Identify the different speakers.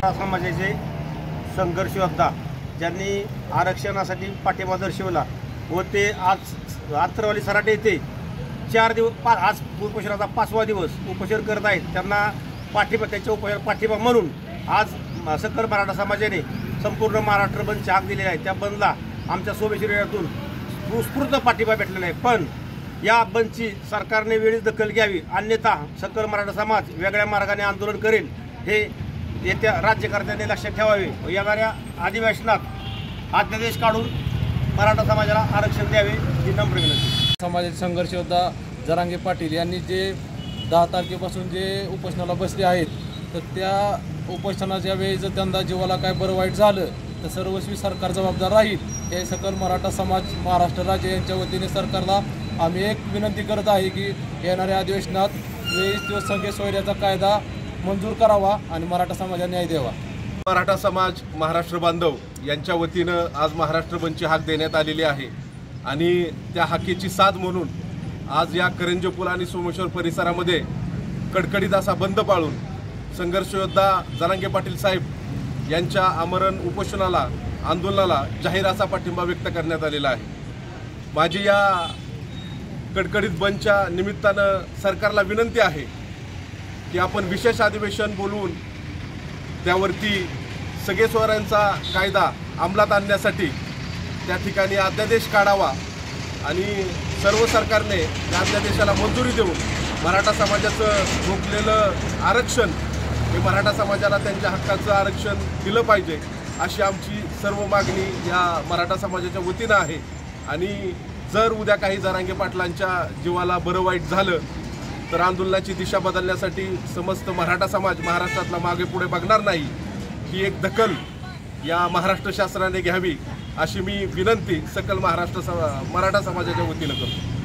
Speaker 1: मराठा समाजाचे संघर्ष योद्धा ज्यांनी आरक्षणासाठी पाठिंबा दर्शवला व ते आज आत्रवाली सराटे येथे 4 दिवस आज उपोषणाचा 5वा दिवस उपोषण करत आहेत, त्यांना पाठिंबा त्यांच्या उपोषण पाठिंबा म्हणून आज सकल मराठा समाजाने संपूर्ण महाराष्ट्र बंदची हाक दिलेली आहे। त्या बंदला आमच्या सोमेश्वरातून उत्स्फूर्त पाठिंबा भेटलेला आहे, पण या बंदची सरकारने वेळीच दखल घ्यावी, अन्यथा सकल मराठा समाज वेगळ्या मार्गाने आंदोलन करेल हे येत्या राज्यकर्त्यांनी लक्षात ठेवावे व येणाऱ्या अधिवेशनात अध्यादेश काढून मराठा समाजाला आरक्षण द्यावे ही नम्र विनंती।
Speaker 2: समाजाचे संघर्ष योद्धा जरांगे पाटील यांनी जे 10 तारखेपासून जे उपोषणाला बसले आहेत, तर त्या उपोषणाच्या वेळी जर त्यांना जीवाला काय बरं वाईट झालं तर सर्वस्वी सरकार जबाबदार राहील। हे सकल मराठा समाज महाराष्ट्र राज्य यांच्या वतीने सरकारला आम्ही एक विनंती करत आहे की येणाऱ्या अधिवेशनात 20 दिवस संघीय सोयऱ्याचा कायदा मंजूर करावा आणि मराठा समाजाला न्याय द्यावा।
Speaker 3: मराठा समाज महाराष्ट्र बांधव यांच्या वतीनं आज महाराष्ट्र बंदची हाक देण्यात आलेली आहे आणि त्या हाकेची साथ म्हणून आज या करंजे पूल आणि सोमेश्वर परिसरामध्ये कडकडीत असा बंद पाळून संघर्ष योद्धा जरांगे पाटील साहेब यांच्या आमरण उपोषणाला आंदोलनाला जाहीर असा पाठिंबा व्यक्त करण्यात आलेला आहे। माझी या कडकडीत बंदच्या निमित्तानं सरकारला विनंती आहे की आपण विशेष अधिवेशन बोलवून त्यावरती सगळे सोयऱ्यांचा कायदा अंमलात आणण्यासाठी त्या ठिकाणी अध्यादेश काढावा आणि सर्व सरकारने त्या अध्यादेशाला मंजुरी देऊन मराठा समाजाचं रोखलेलं आरक्षण हे मराठा समाजाला त्यांच्या हक्काचं आरक्षण दिलं पाहिजे अशी आमची सर्व मागणी या मराठा समाजाच्या वतीनं आहे। आणि जर उद्या काही जरांगे पाटलांच्या जीवाला बरं वाईट झालं तर आंदोलनाची दिशा बदलण्यासाठी समस्त मराठा समाज महाराष्ट्रातला मागे पुढे बघणार नाही, ही एक दखल या महाराष्ट्र शासनाने घ्यावी अशी मी विनंती सकल मराठा समाजाच्या वतीनं करतो।